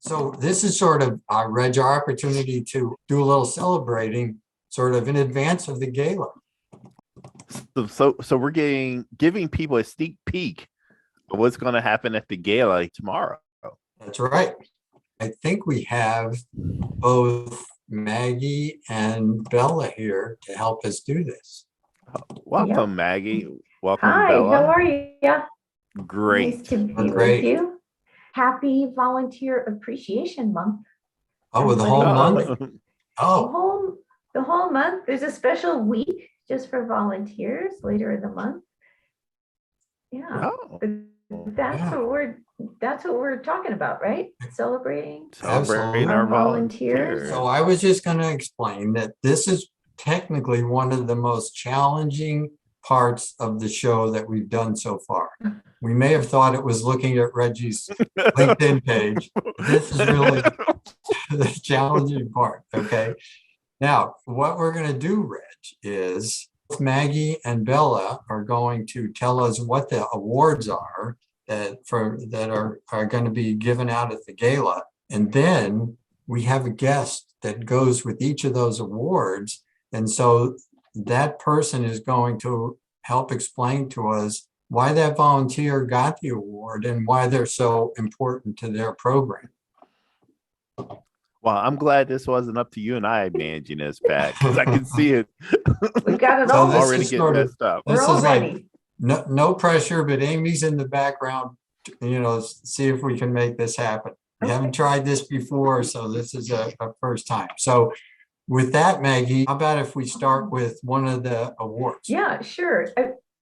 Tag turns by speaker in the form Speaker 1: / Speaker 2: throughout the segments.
Speaker 1: So this is sort of, Reg, our opportunity to do a little celebrating sort of in advance of the gala.
Speaker 2: So we're giving people a sneak peek of what's going to happen at the gala tomorrow.
Speaker 1: That's right. I think we have both Maggie and Bella here to help us do this.
Speaker 2: Welcome, Maggie. Welcome,
Speaker 3: Hi,
Speaker 2: Bella.
Speaker 3: how are you?
Speaker 2: Great.
Speaker 3: Nice to be
Speaker 1: Great.
Speaker 3: with you. Happy Volunteer Appreciation Month.
Speaker 1: Oh, with the whole month? Oh,
Speaker 3: The whole month. There's a special week just for volunteers later in the month. Yeah.
Speaker 2: Oh.
Speaker 3: That's what we're talking about, right? Celebrating
Speaker 2: our volunteers.
Speaker 1: So I was just going to explain that this is technically one of the most challenging parts of the show that we've done so far. We may have thought it was looking at Reggie's LinkedIn page. This is really the challenging part, okay? Now, what we're going to do, Reg, is Maggie and Bella are going to tell us what the awards are that are going to be given out at the gala. And then we have a guest that goes with each of those awards. And so that person is going to help explain to us why that volunteer got the award and why they're so important to their program.
Speaker 2: Well, I'm glad this wasn't up to you and I managing this back, because I can see it.
Speaker 3: We've got it all.
Speaker 2: Already getting messed up.
Speaker 1: This
Speaker 3: We're all
Speaker 1: is
Speaker 3: ready.
Speaker 1: like no pressure, but Amy's in the background, see if we can make this happen. We haven't tried this before, so this is a first time. So with that, Maggie, how about if we start with one of the awards?
Speaker 3: Yeah, sure.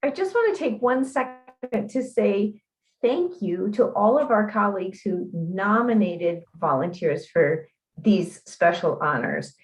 Speaker 3: I just want to take 1 second to say thank you to all of our colleagues who nominated volunteers for these special honors.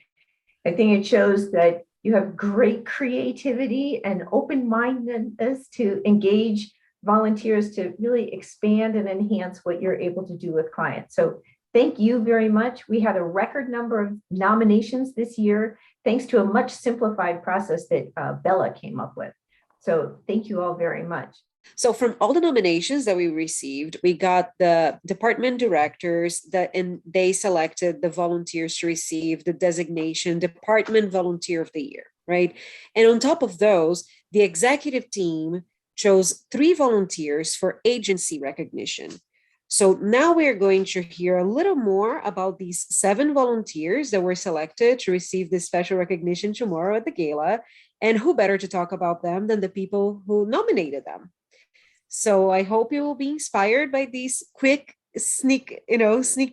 Speaker 3: I think it shows that you have great creativity and open-mindedness to engage volunteers to really expand and enhance what you're able to do with clients. So thank you very much. We had a record number of nominations this year, thanks to a much simplified process that Bella came up with. So thank you all very much.
Speaker 4: So from all the nominations that we received, we got the department directors and they selected the volunteers to receive the designation Department Volunteer of the Year, right? And on top of those, the executive team chose 3 volunteers for agency recognition. So now we're going to hear a little more about these 7 volunteers that were selected to receive this special recognition tomorrow at the gala. And who better to talk about them than the people who nominated them? So I hope you will be inspired by these quick sneak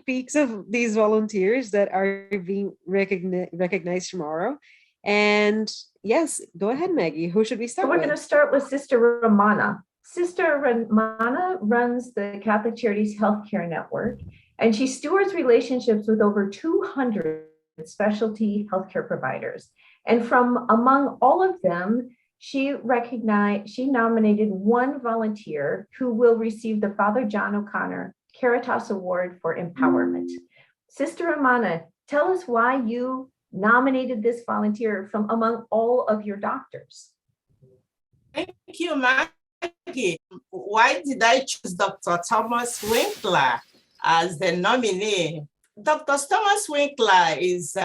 Speaker 4: peeks of these volunteers that are being recognized tomorrow. And yes, go ahead, Maggie. Who should we start with?
Speaker 3: We're going to start with Sister Romana. Sister Romana runs the Catholic Charities Healthcare Network, and she stewards relationships with over 200 specialty healthcare providers. And from among all of them, she nominated 1 volunteer who will receive the Father John O'Connor Caritas Award for Empowerment. Sister Romana, tell us why you nominated this volunteer from among all of your doctors.
Speaker 5: Thank you, Maggie. Why did I choose Dr. Thomas Winkler as the nominee? Dr. Thomas Winkler is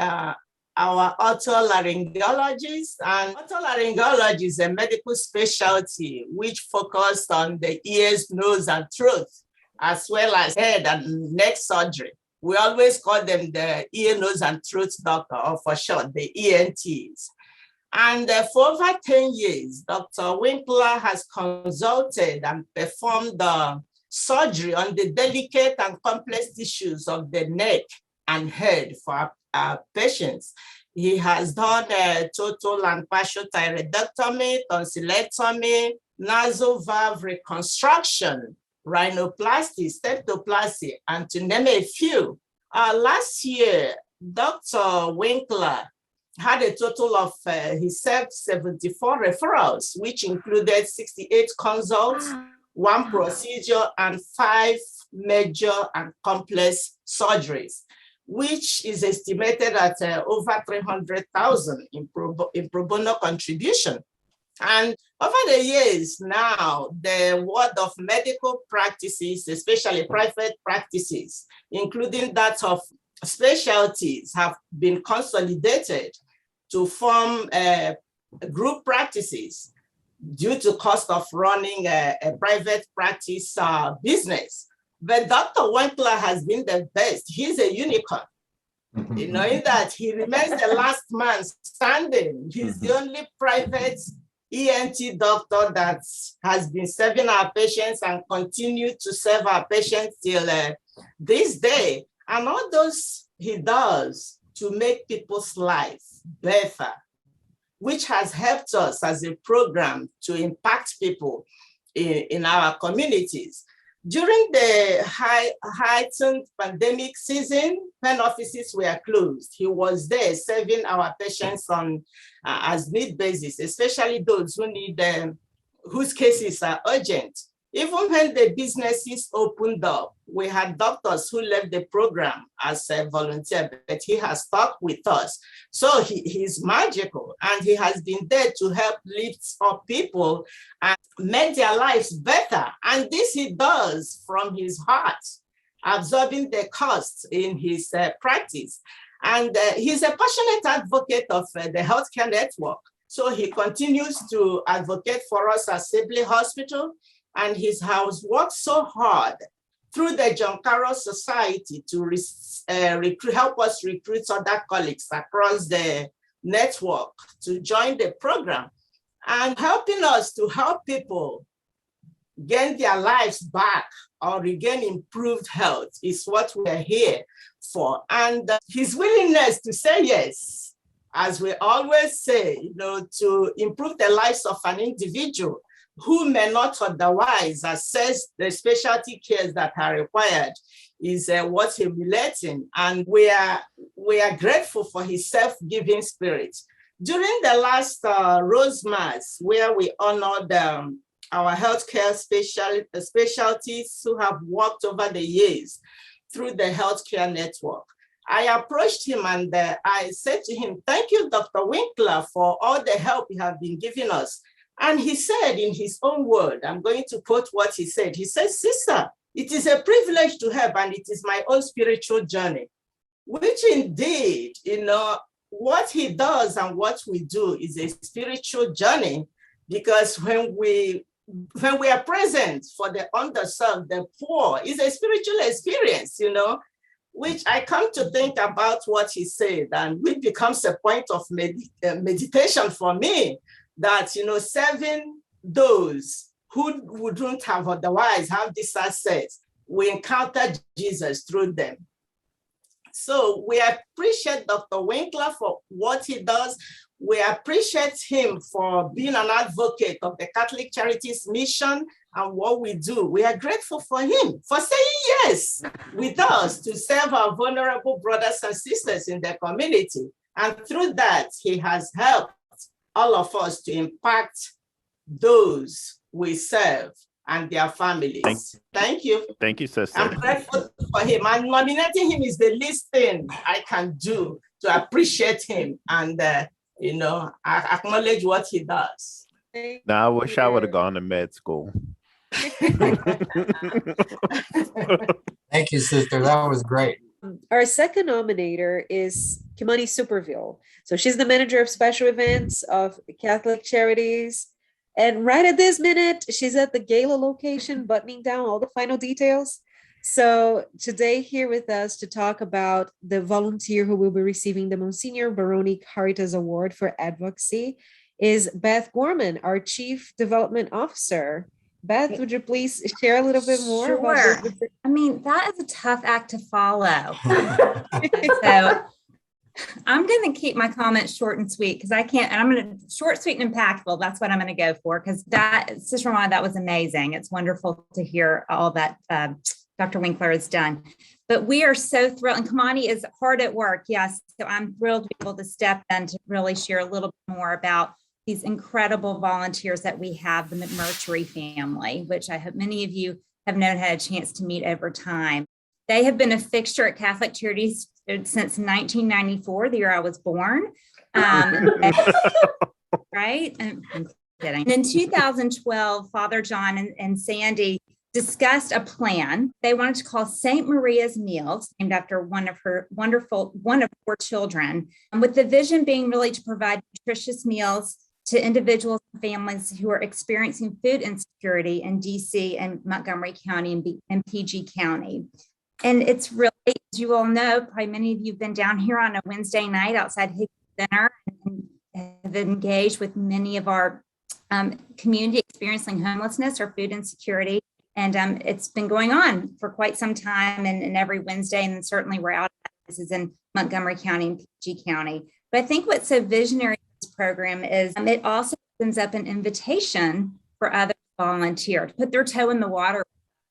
Speaker 5: our otolaryngologist, and otolaryngology is a medical specialty which focused on the ears, nose, and throat, as well as head and neck surgery. We always call them the ear, nose, and throat doctor, or for short, the ENTs. And for over 10 years, Dr. Winkler has consulted and performed the surgery on the delicate and complex tissues of the neck and head for our patients. He has done a total and partial thyroidectomy, tonsillectomy, nasal valve reconstruction, rhinoplasty, stentoplasty, and to name a few. Last year, Dr. Winkler had a total of, he served 74 referrals, which included 68 consults, 1 procedure, and 5 major and complex surgeries, which is estimated at over 300,000 in pro bono contribution. And over the years now, the world of medical practices, especially private practices, including that of specialties, have been consolidated to form group practices due to cost of running a private practice business. But Dr. Winkler has been the best. He's a unicorn. In that he remains the last man standing. He's the only private ENT doctor that has been serving our patients and continue to serve our patients till this day. And all those he does to make people's lives better, which has helped us as a program to impact people in our communities. During the heightened pandemic season, when offices were closed, he was there serving our patients on as need basis, especially those who need whose cases are urgent. Even when the businesses opened up, we had doctors who left the program as a volunteer, but he has stuck with us. So he's magical, and he has been there to help lift up people and make their lives better. And this he does from his heart, absorbing the costs in his practice. And he's a passionate advocate of the healthcare network. So he continues to advocate for us at Sibley Hospital. And he has worked so hard through the John Carroll Society to help us recruit other colleagues across the network to join the program, and helping us to help people gain their lives back or regain improved health is what we're here for. And his willingness to say yes, as we always say, to improve the lives of an individual who may not otherwise access the specialty cares that are required, is what's humiliating. And we are grateful for his self-giving spirit. During the last Rose Mass, where we honored our healthcare specialties who have worked over the years through the healthcare network, I approached him and I said to him, "Thank you, Dr. Winkler, for all the help you have been giving us." And he said in his own word, I'm going to quote what he said. He said, "Sister, it is a privilege to help, and it is my own spiritual journey," which indeed, what he does and what we do is a spiritual journey, because when we are present for the underserved, the poor, is a spiritual experience, which I come to think about what he said, and which becomes a point of meditation for me, that, serving those who wouldn't have otherwise have this access, we encounter Jesus through them. So we appreciate Dr. Winkler for what he does. We appreciate him for being an advocate of the Catholic Charities mission and what we do. We are grateful for him for saying yes with us to serve our vulnerable brothers and sisters in the community. And through that, he has helped all of us to impact those we serve and their families. Thank you.
Speaker 2: Thank you, sister.
Speaker 5: I'm grateful for him. And nominating him is the least thing I can do to appreciate him and, acknowledge what he does.
Speaker 2: Now, I wish I would have gone to med school.
Speaker 1: Thank you, sister. That was great.
Speaker 4: Our second nominator is Kimani Superville. So she's the manager of special events of Catholic Charities. And right at this minute, she's at the gala location, buttoning down all the final details. So today here with us to talk about the volunteer who will be receiving the Monsignor Baroni Caritas Award for Advocacy is Beth Gorman, our Chief Development Officer. Beth, would you please share a little bit more?
Speaker 6: Sure.
Speaker 4: About this?
Speaker 6: I mean, that is a tough act to follow. So I'm going to keep my comments short and sweet because I can't, and I'm going to short, sweet, and impactful. That's what I'm going to go for, because Sister Ramona, that was amazing. It's wonderful to hear all that Dr. Winkler has done. But we are so thrilled, and Kimani is hard at work. Yes. So I'm thrilled to be able to step in to really share a little bit more about these incredible volunteers that we have, the McMurtrie family, which I hope many of you have known, had a chance to meet over time. They have been a fixture at Catholic Charities since 1994, the year I was born. Right? And kidding. And in 2012, Father John and Sandy discussed a plan they wanted to call St. Maria's Meals, named after one of four children, with the vision being really to provide nutritious meals to individuals and families who are experiencing food insecurity in DC and Montgomery County and PG County. And it's really, as you all know, probably many of you have been down here on a Wednesday night outside Higgins Center and have engaged with many of our community experiencing homelessness or food insecurity. And it's been going on for quite some time and every Wednesday, and then certainly we're out this is in Montgomery County and PG County. But I think what's so visionary in this program is it also opens up an invitation for other volunteers to put their toe in the water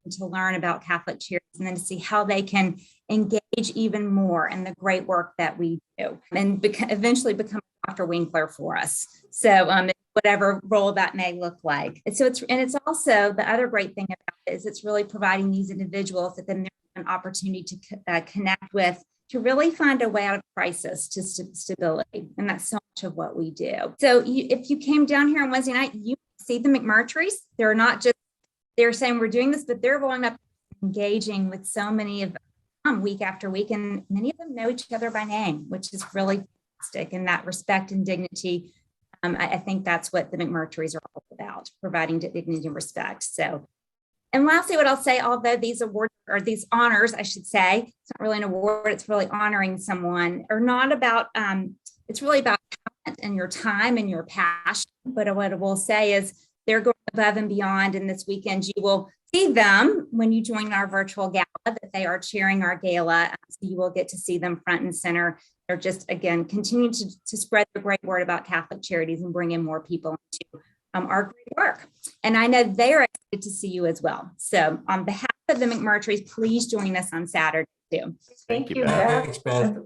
Speaker 6: and to learn about Catholic Charities and then to see how they can engage even more in the great work that we do and eventually become Dr. Winkler for us. So whatever role that may look like. And so it's also the other great thing about it is it's really providing these individuals that then there's an opportunity to connect with, to really find a way out of crisis to stability. And that's so much of what we do. So if you came down here on Wednesday night, you see the McMurtries. They're not just, they're saying we're doing this, but they're going up engaging with so many of them week after week. And many of them know each other by name, which is really fantastic. And that respect and dignity, I think that's what the McMurtries are all about, providing dignity and respect. So, and lastly, what I'll say, although these awards or these honors, I should say, it's not really an award, it's really honoring someone, are not about, it's really about talent and your time and your passion. But what I will say is they're going above and beyond. And this weekend, you will see them when you join our virtual gala, that they are chairing our gala. So you will get to see them front and center. They're just, again, continue to spread the great word about Catholic Charities and bring in more people into our great work. And I know they're excited to see you as well. So on behalf of the McMurtries, please join us on Saturday too.
Speaker 3: Thank you,
Speaker 2: Beth.
Speaker 1: Thanks, Beth.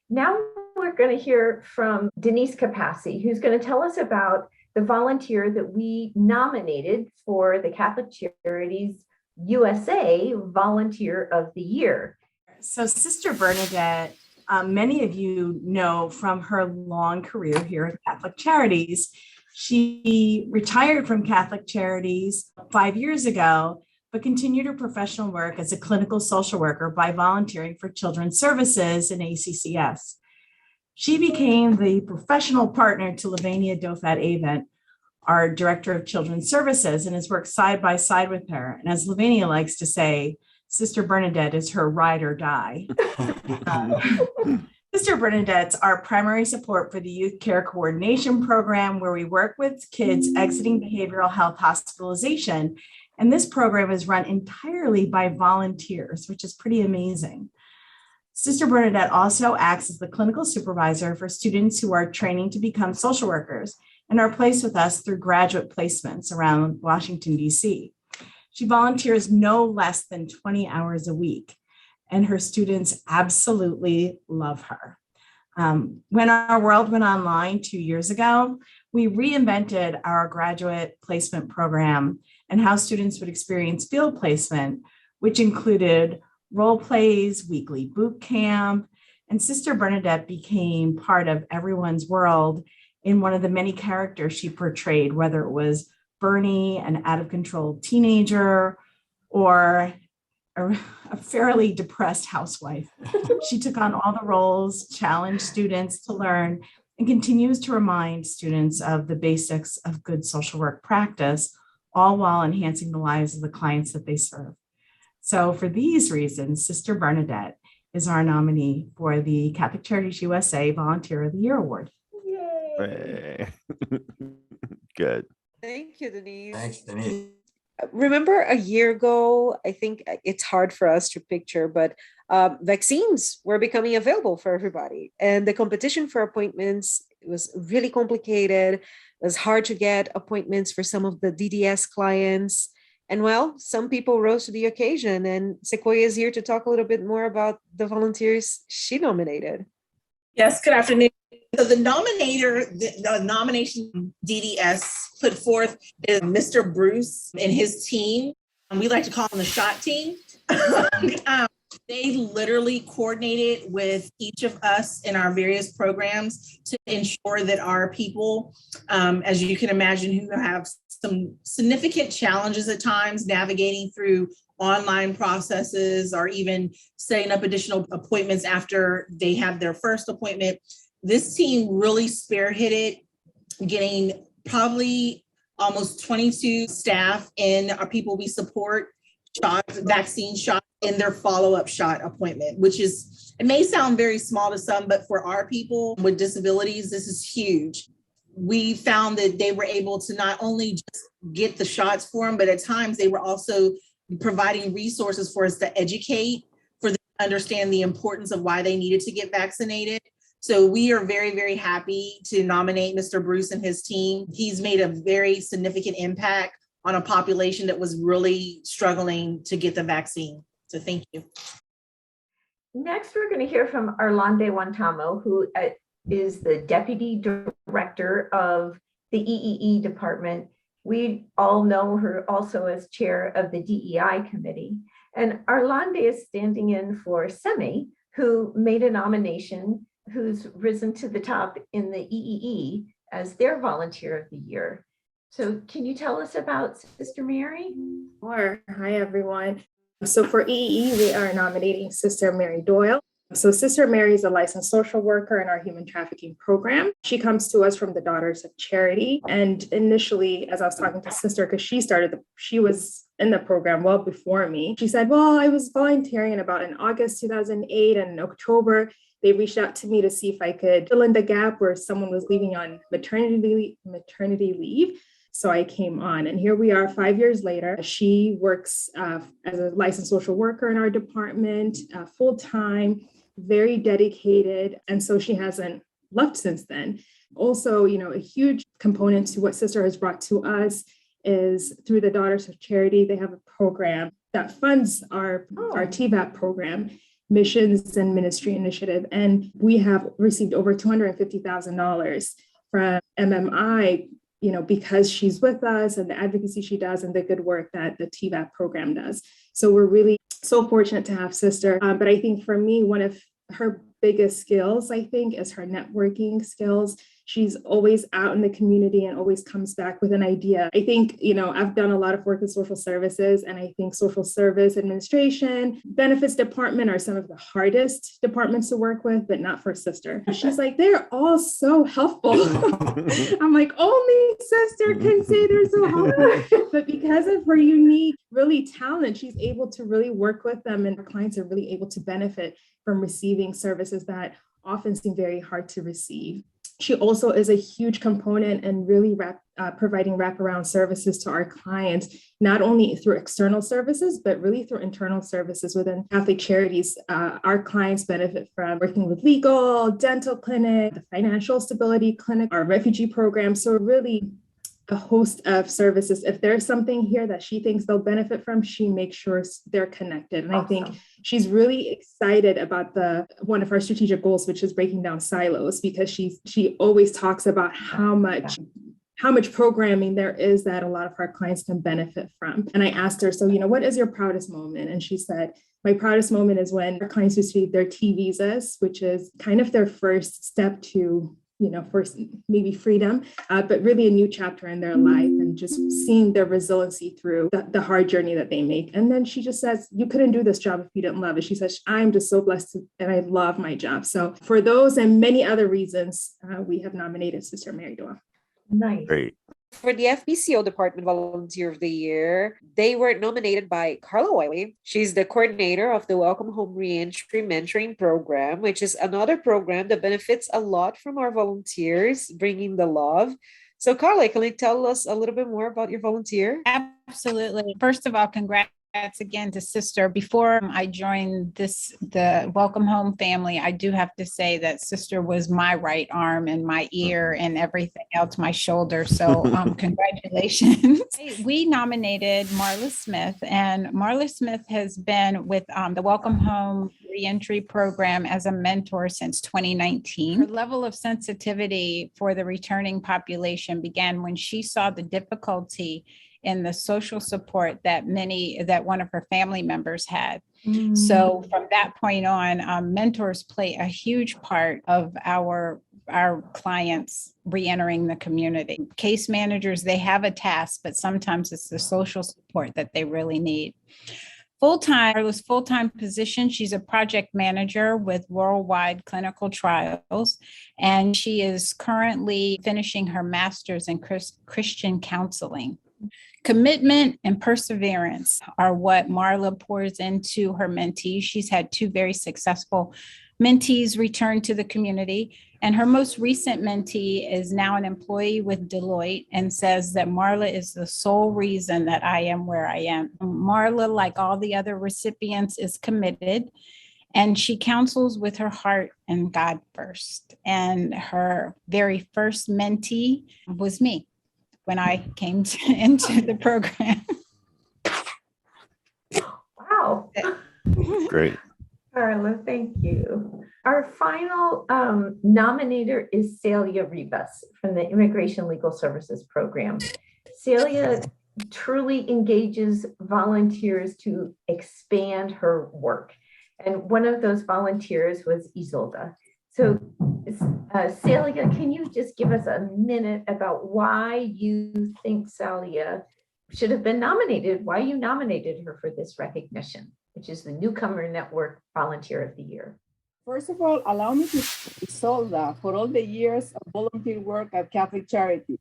Speaker 3: Now we're going to hear from Denise Capassi, who's going to tell us about the volunteer that we nominated for the Catholic Charities USA Volunteer of the Year.
Speaker 7: So Sister Bernadette, many of you know from her long career here at Catholic Charities. She retired from Catholic Charities 5 years ago, but continued her professional work as a clinical social worker by volunteering for Children's Services in ACCS. She became the professional partner to Lavania Dofat-Avent, our Director of Children's Services, and has worked side by side with her. And as Lavania likes to say, Sister Bernadette is her ride or die. Sister Bernadette's our primary support for the Youth Care Coordination Program, where we work with kids exiting behavioral health hospitalization. And this program is run entirely by volunteers, which is pretty amazing. Sister Bernadette also acts as the clinical supervisor for students who are training to become social workers and are placed with us through graduate placements around Washington, DC. She volunteers no less than 20 hours a week, and her students absolutely love her. When our world went online 2 years ago, we reinvented our graduate placement program and how students would experience field placement, which included role plays, weekly boot camp, and Sister Bernadette became part of everyone's world in one of the many characters she portrayed, whether it was Bernie, an out-of-control teenager, or a fairly depressed housewife. She took on all the roles, challenged students to learn, and continues to remind students of the basics of good social work practice, all while enhancing the lives of the clients that they serve. So for these reasons, Sister Bernadette is our nominee for the Catholic Charities USA Volunteer of the Year Award.
Speaker 3: Yay.
Speaker 2: Good.
Speaker 4: Thank you, Denise.
Speaker 1: Thanks, Denise.
Speaker 4: Remember a year ago, I think it's hard for us to picture, but vaccines were becoming available for everybody. And the competition for appointments was really complicated. It was hard to get appointments for some of the DDS clients. And well, some people rose to the occasion, and Sequoia is here to talk a little bit more about the volunteers she nominated.
Speaker 8: Yes, good afternoon. So the nomination DDS put forth is Mr. Bruce and his team. We like to call them the SHOT team. They literally coordinated with each of us in our various programs to ensure that our people, as you can imagine, who have some significant challenges at times navigating through online processes or even setting up additional appointments after they have their first appointment. This team really spearheaded getting probably almost 22 staff in our people we support shots, vaccine shots in their follow-up shot appointment, which is, it may sound very small to some, but for our people with disabilities, this is huge. We found that they were able to not only just get the shots for them, but at times they were also providing resources for us to educate, for them to understand the importance of why they needed to get vaccinated. So we are very, very happy to nominate Mr. Bruce and his team. He's made a very significant impact on a population that was really struggling to get the vaccine. So thank you.
Speaker 3: Next, we're going to hear from Arlande Wantamo, who is the Deputy Director of the EEE Department. We all know her also as Chair of the DEI Committee. And Arlande is standing in for Semi, who made a nomination, who's risen to the top in the EEE as their Volunteer of the Year. So can you tell us about Sister Mary?
Speaker 9: Sure. Hi, everyone. So for EEE, we are nominating Sister Mary Doyle. So Sister Mary is a licensed social worker in our human trafficking program. She comes to us from the Daughters of Charity. And initially, as I was talking to Sister, because she was in the program well before me, she said, well, I was volunteering about in August 2008, and in October, they reached out to me to see if I could fill in the gap where someone was leaving on maternity leave. So I came on, and here we are 5 years later. She works as a licensed social worker in our department, full-time, very dedicated. And so she hasn't left since then. Also, a huge component to what Sister has brought to us is through the Daughters of Charity. They have a program that funds our TVAP program, Missions and Ministry Initiative. And we have received over $250,000 from MMI, because she's with us and the advocacy she does and the good work that the TVAP program does. So we're really so fortunate to have Sister. But I think for me, one of her biggest skills, is her networking skills. She's always out in the community and always comes back with an idea. I think, I've done a lot of work in social services, and I think social service administration, benefits department are some of the hardest departments to work with, but not for Sister. She's like, they're all so helpful. I'm like, only Sister can say they're so hard. But because of her unique, really talent, she's able to really work with them, and her clients are really able to benefit from receiving services that often seem very hard to receive. She also is a huge component in really providing wraparound services to our clients, not only through external services, but really through internal services within Catholic Charities. Our clients benefit from working with legal, dental clinic, the financial stability clinic, our refugee program. So really a host of services. If there's something here that she thinks they'll benefit from, she makes sure they're connected. And I think she's really excited about one of our strategic goals, which is breaking down silos, because she always talks about how much programming there is that a lot of our clients can benefit from. And I asked her, so, what is your proudest moment? And she said, my proudest moment is when our clients receive their T visas, which is kind of their first step to first maybe freedom, but really a new chapter in their life, and just seeing their resiliency through the hard journey that they make. And then she just says, you couldn't do this job if you didn't love it. She says, I'm just so blessed and I love my job. So for those and many other reasons, we have nominated Sister Mary Doyle.
Speaker 3: Nice.
Speaker 2: Great.
Speaker 4: For the FBCO Department Volunteer of the Year, they were nominated by Carla Wiley. She's the coordinator of the Welcome Home Reentry Mentoring Program, which is another program that benefits a lot from our volunteers, bringing the love. So Carla, can you tell us a little bit more about your volunteer?
Speaker 6: Absolutely. First of all, congrats again to Sister. Before I joined the Welcome Home family, I do have to say that Sister was my right arm and my ear and everything else, my shoulder. So congratulations. We nominated Marla Smith, and Marla Smith has been with the Welcome Home Reentry Program as a mentor since 2019. Her level of sensitivity for the returning population began when she saw the difficulty in the social support that one of her family members had. So from that point on, mentors play a huge part of our clients re-entering the community. Case managers, they have a task, but sometimes it's the social support that they really need. Marla's full-time position, she's a project manager with worldwide clinical trials, and she is currently finishing her master's in Christian counseling. Commitment and perseverance are what Marla pours into her mentees. She's had 2 very successful mentees return to the community, and her most recent mentee is now an employee with DOYLE and says that Marla is the sole reason that I am where I am. Marla, like all the other recipients, is committed, and she counsels with her heart and God first. And her very first mentee was me when I came into the program.
Speaker 3: Wow.
Speaker 2: Great.
Speaker 3: Carla, thank you. Our final nominator is Celia Rivas from the Immigration Legal Services Program. Celia truly engages volunteers to expand her work. And one of those volunteers was Isolda. So Celia, can you just give us a minute about why you think Celia should have been nominated, why you nominated her for this recognition, which is the Newcomer Network Volunteer of the Year?
Speaker 10: First of all, allow me to thank Isolda for all the years of volunteer work at Catholic Charities.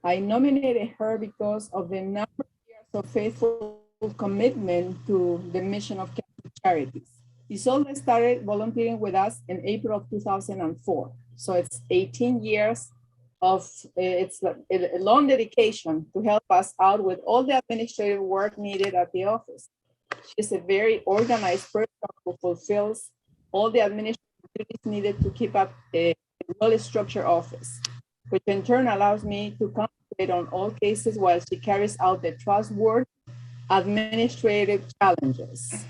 Speaker 10: I nominated her because of the number of years of faithful commitment to the mission of Catholic Charities. Isolda started volunteering with us in April of 2004. So it's 18 years of, it's a long dedication to help us out with all the administrative work needed at the office. She's a very organized person who fulfills all the administrative duties needed to keep up a well-structured office, which in turn allows me to concentrate on all cases while she carries out the trustworthy administrative challenges.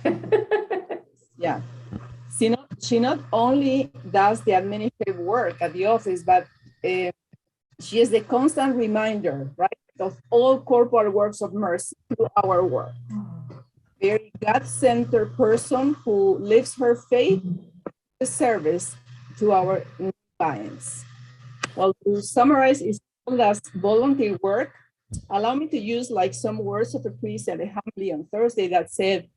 Speaker 10: Yeah. She not only does the administrative work at the office, but she is the constant reminder, right, of all corporal works of mercy through our work. Very God-centered person who lives her faith with service to our clients. Well, to summarize Isolda's volunteer work, allow me to use like some words of a priest at a homily on Thursday that said,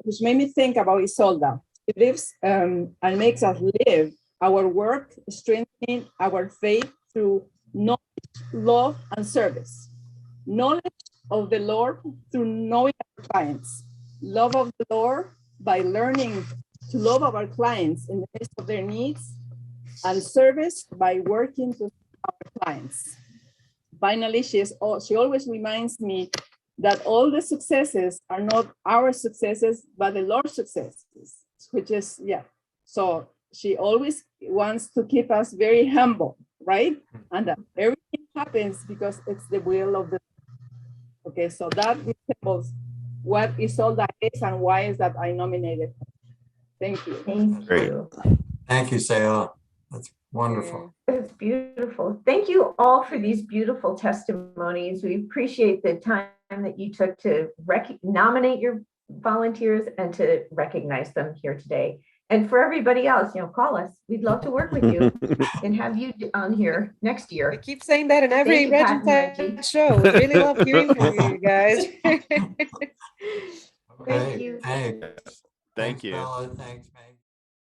Speaker 10: which made me think about Isolda. It lives and makes us live our work, strengthening our faith through knowledge, love, and service. Knowledge of the Lord through knowing our clients. Love of the Lord by learning to love our clients in the midst of their needs. And service by working to our clients. Finally, she always reminds me that all the successes are not our successes, but the Lord's successes, which is, yeah. So she always wants to keep us very humble, right? And that everything happens because it's the will of the Lord. Okay, so that resembles what Isolda is and why is that I nominated her. Thank you.
Speaker 3: Thank you.
Speaker 1: Thank you, Sayla. That's wonderful.
Speaker 3: It's beautiful. Thank you all for these beautiful testimonies. We appreciate the time that you took to nominate your volunteers and to recognize them here today. And for everybody else, call us. We'd love to work with you and have you on here next year.
Speaker 4: I keep saying that in every Reggie show. We really love hearing from you guys.
Speaker 3: Thank you.
Speaker 1: Thanks.
Speaker 2: Thank you.
Speaker 1: Bella. Thanks, Meg.